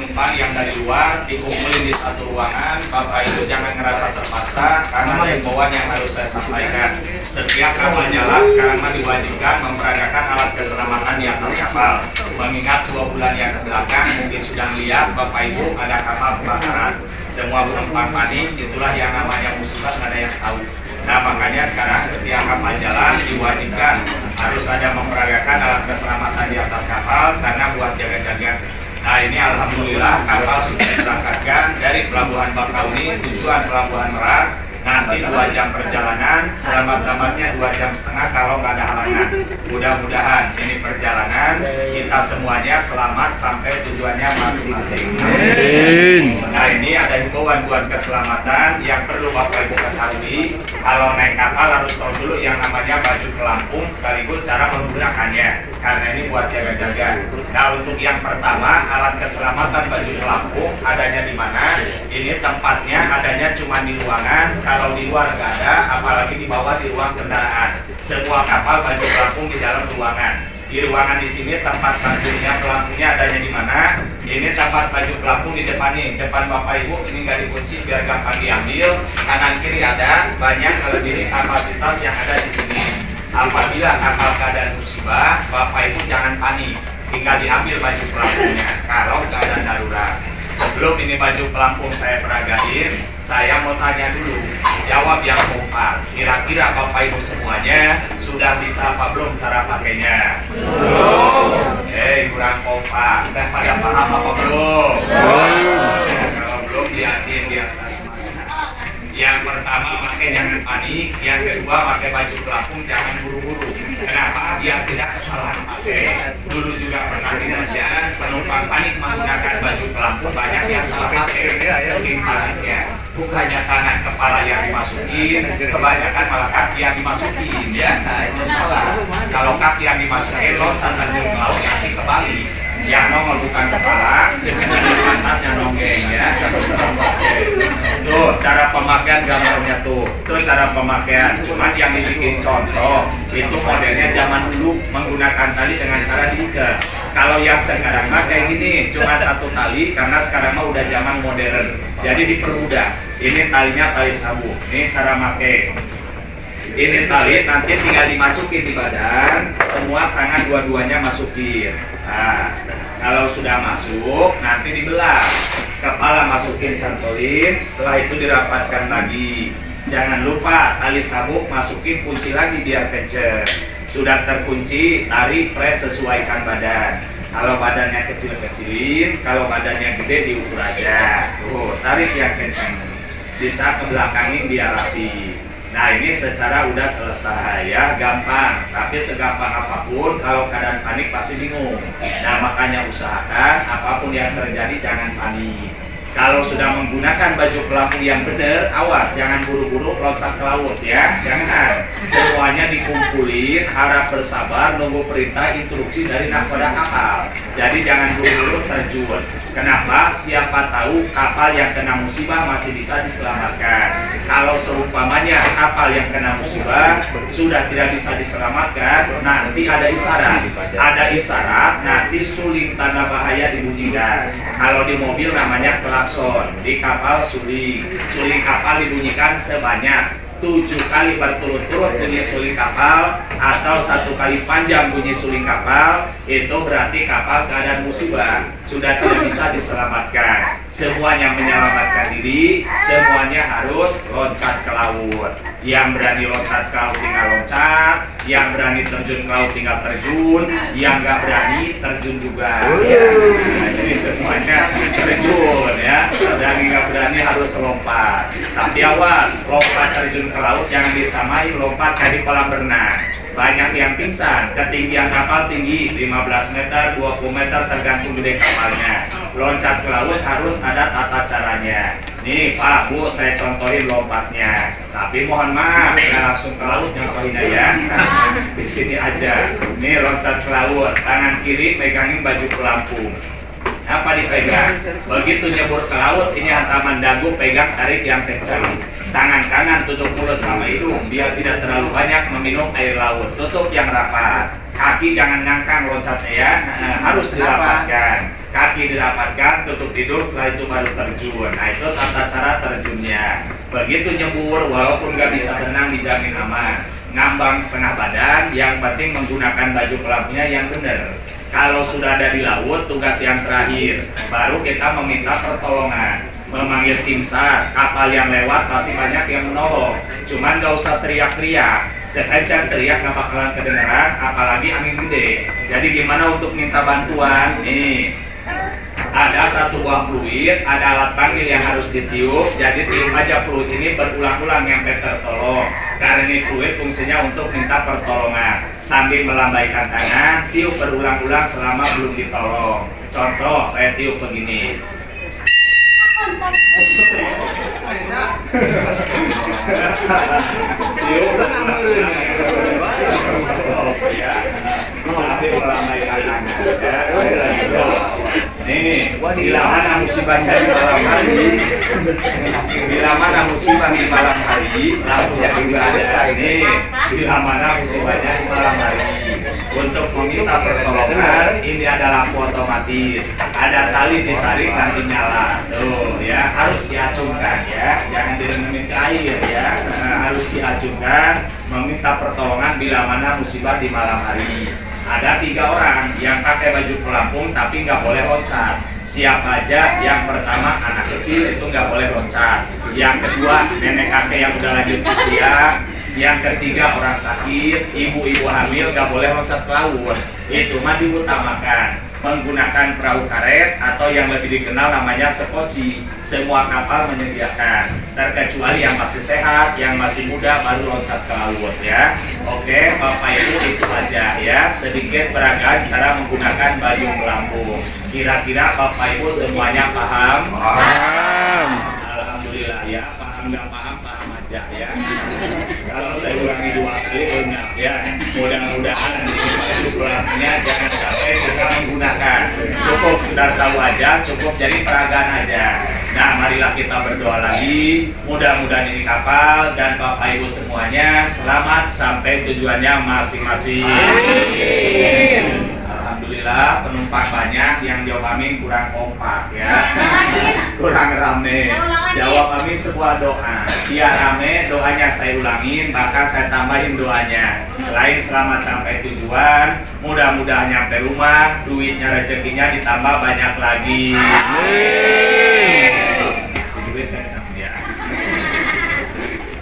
penumpang yang dari luar dikumpulin di satu ruangan. Bapak Ibu jangan ngerasa terpaksa karena ada himbauan yang harus saya sampaikan. Setiap kapal nyelam sekarang mah diwajibkan memperagakan alat keselamatan di atas kapal. Mengingat 2 bulan yang kebelakang mungkin sudah lihat Bapak Ibu ada kapal kebakaran. Semua penumpang panik, itulah yang namanya musibah, nggak ada yang tahu. Nah makanya sekarang setiap kapal jalan diwajibkan harus ada memperagakan alat keselamatan di atas kapal karena buat jaga-jaga. Nah ini alhamdulillah kapal sudah diberangkatkan dari Pelabuhan Bakauni tujuan Pelabuhan Merak. Nanti 2 jam perjalanan, selamat-selamatnya 2 jam setengah kalau nggak ada halangan. Mudah-mudahan ini perjalanan kita semuanya selamat sampai tujuannya masing-masing. Nah ini ada himbauan buat keselamatan yang perlu Bapak Ibu ketahui. Kalau naik kapal harus tahu dulu yang namanya baju pelampung sekaligus cara menggunakannya. Karena ini buat jaga-jaga. Nah untuk yang pertama alat keselamatan baju pelampung adanya di mana? Ini tempatnya adanya cuma di ruangan. Kalau di luar nggak ada, apalagi di bawah di ruang kendaraan. Semua kapal baju pelampung di dalam ruangan. Di ruangan di sini tempat bajunya pelampungnya adanya di mana? Ini tempat baju pelampung di depan nih, depan Bapak Ibu ini nggak dikunci biar gampang diambil. Kanan kiri ada, banyak melebihi kapasitas yang ada di sini. Apabila kapal keadaan musibah, Bapak Ibu jangan panik, tinggal diambil baju pelampungnya. Kalau keadaan darurat. Sebelum ini baju pelampung saya peragain, saya mau tanya dulu, jawab yang kompak. Kira-kira Bapak Ibu semuanya sudah bisa apa belum cara pakainya? Belum. Kurang kompak. Udah pada paham apa belum? Kalau belum lihatin biar saya semangat. Yang pertama pakai jangan panik, yang kedua pakai baju pelampung jangan buru-buru. Kenapa? Biar tidak kesalahan pakai. Dulu juga pernah kejadian penumpang panik menggunakan baju pelampung, banyak yang salah pakai. Saking paniknya, bukannya tangan kepala yang dimasukin, kebanyakan malah kaki yang dimasukin ya. Nah itu salah. Kalau kaki yang dimasukin loncat terjun ke laut nanti kebalik. Yang nongol bukan kepala, pantatnya nonggeng ya. Tuh cara pemakaian gambarnya tuh. Itu cara pemakaian. Cuman yang dibikin contoh itu modelnya zaman dulu menggunakan tali dengan cara diikat. Kalau yang sekarang mah kayak gini, cuma 1 tali karena sekarang mah udah zaman modern. Jadi dipermudah. Ini talinya tali sabuk. Ini cara pakai. Ini tali nanti tinggal dimasukin di badan, semua tangan dua-duanya masukin. Nah, kalau sudah masuk nanti dibelah. Kepala masukin cantolin, setelah itu dirapatkan lagi. Jangan lupa tali sabuk masukin kunci lagi biar kenceng. Sudah terkunci, tarik press sesuaikan badan. Kalau badannya kecil-kecilin, kalau badannya gede diukur aja. Tuh, tarik yang kenceng. Sisa kebelakangin biar rapi. Nah ini secara udah selesai ya, gampang. Tapi segampang apapun kalau keadaan panik pasti bingung. Nah makanya usahakan apapun yang terjadi jangan panik. Kalau sudah menggunakan baju pelampung yang benar, awas jangan buru-buru loncat ke laut ya. Jangan. Semuanya dikumpulin, harap bersabar, nunggu perintah instruksi dari nahkoda kapal. Jadi jangan buru-buru terjun. Kenapa? Siapa tahu kapal yang kena musibah masih bisa diselamatkan. Kalau seumpamanya kapal yang kena musibah sudah tidak bisa diselamatkan, nanti ada isyarat. Ada isyarat, nanti suling tanda bahaya dibunyikan. Kalau di mobil namanya klakson, di kapal suling. Suling kapal dibunyikan sebanyak 7 kali berturut-turut bunyi suling kapal atau 1 kali panjang bunyi suling kapal, itu berarti kapal keadaan musibah sudah tidak bisa diselamatkan. Semuanya menyelamatkan diri, semuanya harus loncat ke laut. Yang berani loncat ke laut tinggal loncat, yang berani terjun ke laut tinggal terjun, yang nggak berani terjun juga. Ya. Nah, jadi semuanya terjun ya, dan nggak berani harus lompat. Tapi awas, lompat terjun ke laut jangan disamain lompat dari kolam renang. Banyak yang pingsan, ketinggian kapal tinggi 15 meter, 20 meter tergantung gede kapalnya. Loncat ke laut harus ada tata caranya. Nih Pak, Bu, saya contohin lompatnya. Tapi mohon maaf, nggak langsung ke laut nyontohin ya. Di sini aja. Nih loncat ke laut, tangan kiri megangin baju pelampung. Apa dipegang? Begitu nyebur ke laut, ini hantaman dagu, pegang tarik yang kencang. Tangan kanan tutup mulut sama hidung biar tidak terlalu banyak meminum air laut. Tutup yang rapat. Kaki jangan ngangkang loncatnya ya, harus dirapatkan. kaki dirapatkan, tutup hidung, setelah itu baru terjun. Nah itu tata cara terjunnya. Begitu nyebur, walaupun nggak bisa berenang dijamin aman. Ngambang setengah badan, yang penting menggunakan baju pelampungnya yang benar. Kalau sudah ada di laut, tugas yang terakhir, baru kita meminta pertolongan, memanggil tim SAR. Kapal yang lewat pasti banyak yang menolong, cuman nggak usah teriak-teriak. Sekencang teriak nggak bakalan kedengeran, apalagi angin gede. Jadi gimana untuk minta bantuan? Nih, ada satu buah fluid, ada alat panggil yang harus ditiup. Jadi tiup aja fluid ini berulang-ulang sampai tertolong. Karena ini fluid fungsinya untuk minta pertolongan. Sambil melambaikan tangan, tiup berulang-ulang selama belum ditolong. Contoh, saya tiup begini. Tiup sambil melambaikan tangan. Nih, bila mana musibahnya di malam hari, bila mana musibah di malam hari, lampunya juga ada. Nih, bila mana musibahnya di malam hari. Untuk meminta pertolongan, ini ada lampu otomatis, ada tali ditarik nanti nyala. Tuh ya, harus diacungkan ya, jangan dirememin ke air ya. Harus diacungkan, meminta pertolongan bila mana musibah di malam hari. Ada 3 orang yang pakai baju pelampung tapi nggak boleh loncat. Siapa aja? Yang pertama anak kecil itu nggak boleh loncat. Yang kedua nenek kakek yang udah lanjut usia. Yang ketiga orang sakit, ibu-ibu hamil nggak boleh loncat ke laut. Itu mah diutamakan. Menggunakan perahu karet atau yang lebih dikenal namanya sekoci. Semua kapal menyediakan, terkecuali yang masih sehat, yang masih muda baru loncat ke laut ya. Oke, Bapak Ibu itu aja ya, sedikit beragam cara menggunakan baju pelampung. Kira-kira Bapak Ibu semuanya paham? Paham. Alhamdulillah ya, paham nggak paham aja ya. Kalau saya ulangi 2 kali benar ya. Mudah-mudahan nanti pelampungnya jangan sampai kita menggunakan. Cukup sudah tahu aja, cukup jadi peragaan aja. Nah, marilah kita berdoa lagi. Mudah-mudahan ini kapal dan Bapak Ibu semuanya selamat sampai tujuannya masing-masing. Amin. Alhamdulillah penumpang banyak, yang jawab amin kurang kompak ya. Kurang rame. Jawab amin sebuah doa. Biar rame doanya saya ulangin, bahkan saya tambahin doanya. Selain selamat sampai tujuan, mudah-mudahan nyampe rumah, duitnya rezekinya ditambah banyak lagi. Amin. Duit kan ya.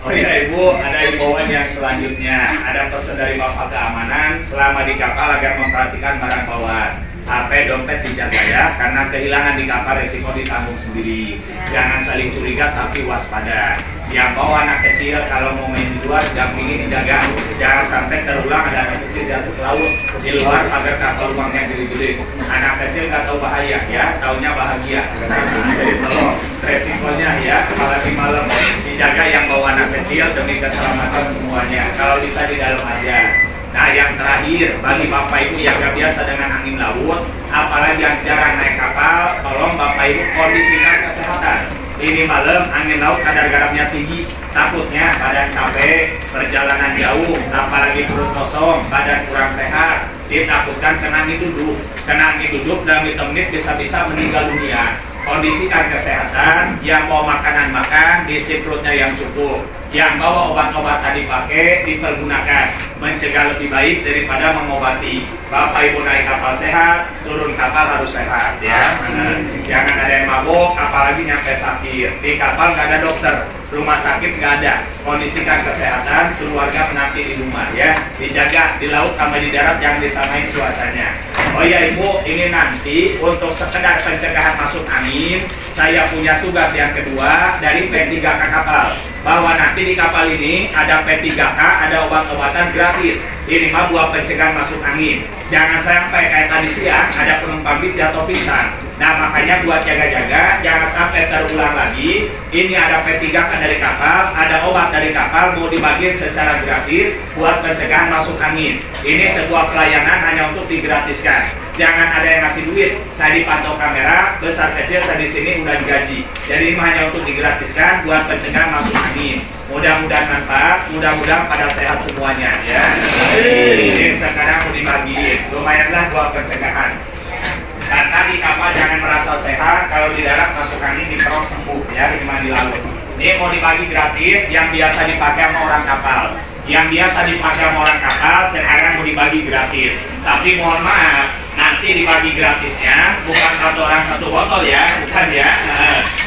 Oh ya Ibu, ada imbauan yang selanjutnya. Ada pesan dari Bapak Keamanan selama di kapal agar memperhatikan barang bawaan. HP, dompet dijaga ya, karena kehilangan di kapal resiko ditanggung sendiri. Jangan saling curiga tapi waspada. Yang bawa anak kecil kalau mau main di luar, dampingi dijaga. Jangan sampai terulang ada anak kecil jatuh ke laut di luar agar kapal lubangnya gede-gede. Anak kecil nggak tahu bahaya ya, taunya bahagia. Jadi tolong resikonya ya, apalagi malam dijaga yang bawa anak kecil demi keselamatan semuanya. Kalau bisa di dalam aja. Nah yang terakhir, bagi Bapak Ibu yang gak biasa dengan angin laut, apalagi yang jarang naik kapal, tolong Bapak Ibu kondisikan kesehatan. Ini malam angin laut kadar garamnya tinggi, takutnya badan capek, perjalanan jauh, apalagi perut kosong, badan kurang sehat, ditakutkan kena angin duduk. Kena angin duduk dalam menit bisa-bisa meninggal dunia. Kondisikan kesehatan, yang bawa makanan makan, diisi perutnya yang cukup. Yang bawa obat-obatan dipakai, dipergunakan. Mencegah lebih baik daripada mengobati. Bapak Ibu naik kapal sehat, turun kapal harus sehat ya. Jangan ada yang mabuk, apalagi nyampe sakit. Di kapal nggak ada dokter, rumah sakit nggak ada. Kondisikan kesehatan, keluarga menanti di rumah ya. Dijaga di laut sama di darat, jangan disamain cuacanya. Oh ya Ibu, ini nanti untuk sekedar pencegahan masuk angin, saya punya tugas yang kedua dari P3K kapal. Bahwa nanti di kapal ini ada P3K, ada obat-obatan gratis. Ini mah buat pencegahan masuk angin. Jangan sampai kayak tadi siang ada penumpang bis jatuh pingsan. Nah makanya buat jaga-jaga, jangan sampai terulang lagi. Ini ada P3K dari kapal, ada obat dari kapal, mau dibagi secara gratis buat pencegahan masuk angin. Ini sebuah pelayanan hanya untuk digratiskan. Jangan ada yang ngasih duit. Saya dipantau kamera, besar kecil saya di sini udah digaji. Jadi ini hanya untuk digratiskan buat pencegahan masuk angin. Mudah-mudahan manfaat, mudah-mudahan pada sehat semuanya ya. Ini sekarang mau dibagiin, lumayanlah buat pencegahan. Karena di kapal jangan merasa sehat, kalau di darat masuk angin, di perut sembuh ya, di laut. Ini mau dibagi gratis, yang biasa dipakai sama orang kapal. Yang biasa dipakai sama orang kapal, sekarang mau dibagi gratis. Tapi mohon maaf, nanti dibagi gratisnya bukan satu orang satu botol ya, bukan ya.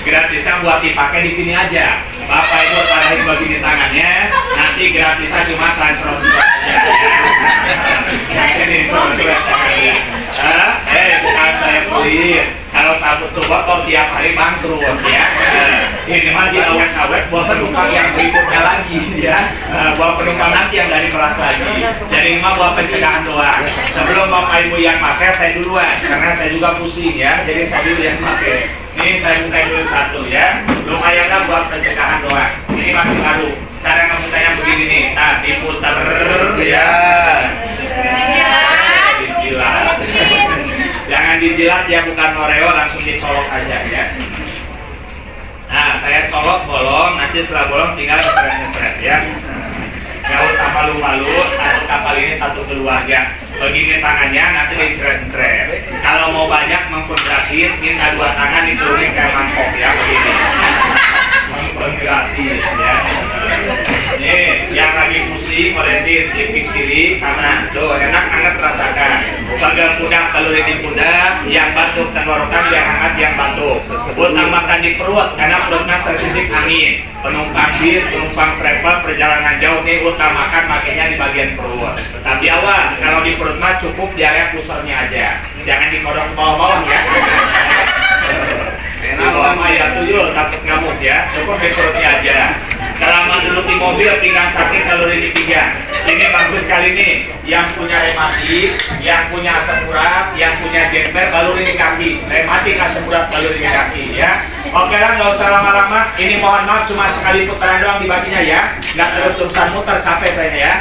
Gratisnya buat dipakai di sini aja. Bapak Ibu pada bagi di tangannya, nanti gratisnya cuma sancron-sancron aja. Nanti disancron tangannya. Bukan saya pelit. Kalau satu tuh botol tiap hari bangkrut ya. Ini mah diawet-awet buat penumpang yang berikutnya lagi ya. Buat penumpang nanti yang dari Merak lagi. Jadi ini mah buat pencegahan doang. Sebelum Bapak Ibu yang pakai, saya duluan karena saya juga pusing ya. Jadi saya dulu yang pakai. Ini saya buka dulu satu ya. Lumayan lah buat pencegahan doang. Ini masih baru. Cara ngebukanya begini nih. Nah, diputer ya. Dijilat. Jangan dijilat ya, bukan Oreo, langsung dicolok aja ya. Nah, saya colok bolong, nanti setelah bolong tinggal nyecret ya. Gak usah malu-malu, satu kapal ini satu keluarga. Begini tangannya, nanti diceret-ceret. Kalau mau banyak maupun gratis, minta 2 tangan diturunin kayak mangkok ya, begini. Maupun gratis ya. Nih, yang lagi pusing, olesin tipis kiri, kanan. Tuh, enak banget rasakan. Pegang pundak, kalori di pundak, yang batuk tenggorokan, yang hangat, yang batuk. Utamakan di perut, karena perutnya sensitif angin. Penumpang bis, penumpang travel, perjalanan jauh nih utamakan makanya di bagian perut. Tapi awas, kalau di perut mah cukup di area pusarnya aja. Jangan dikodok ke bawah-bawah ya. Di bawah mah ya tuyul, takut ngamuk ya. Cukup di perutnya aja. Selama duduk di mobil, pinggang sakit, kalori dipigang. Ini bagus sekali nih. Yang punya rematik, yang punya asam urat, yang punya jember, kalori di kaki. Rematik, asam urat, kalori di kaki ya. Oke lah, nggak usah lama-lama. Ini mohon maaf cuma sekali putaran doang dibaginya ya. Nggak terus-terusan muter, capek saya ya.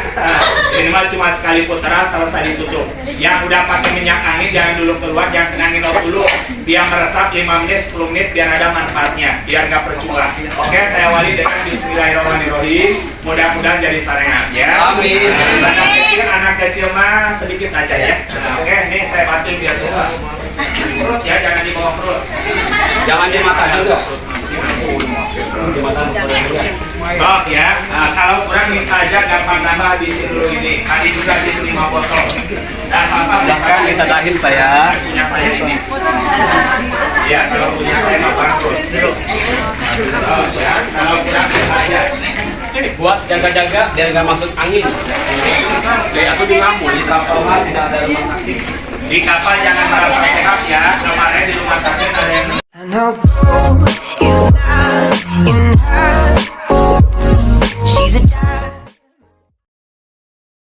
Ini mah cuma sekali putaran, selesai ditutup. Yang udah pakai minyak angin jangan dulu keluar, jangan kena angin dulu. Biar meresap 5 menit, 10 menit biar ada manfaatnya, biar nggak percuma. Oke, saya awali dengan Bismillahirrahmanirrahim. Mudah-mudahan jadi sarehat ya. Amin. Anak kecil mah sedikit aja ya. Oke, nih saya bantu biar coba. Perut ya, jangan di bawah perut. Jangan di mata juga. Di mata Sok ya. Nah, kalau kurang minta aja gampang tambah habisin dulu ini. Tadi juga habis 5 botol. Dan Bapak silahkan kita dahin Pak ya. punya saya ini. Ya, kalau punya saya mah bangkrut. Sok ya. Kalau kurang minta aja. Buat jaga-jaga biar nggak masuk angin. Aku di Lampung di Trampauhan tidak ada rumah sakit. Di kapal jangan merasa sehat ya. Kemarin di rumah sakit ada yang I know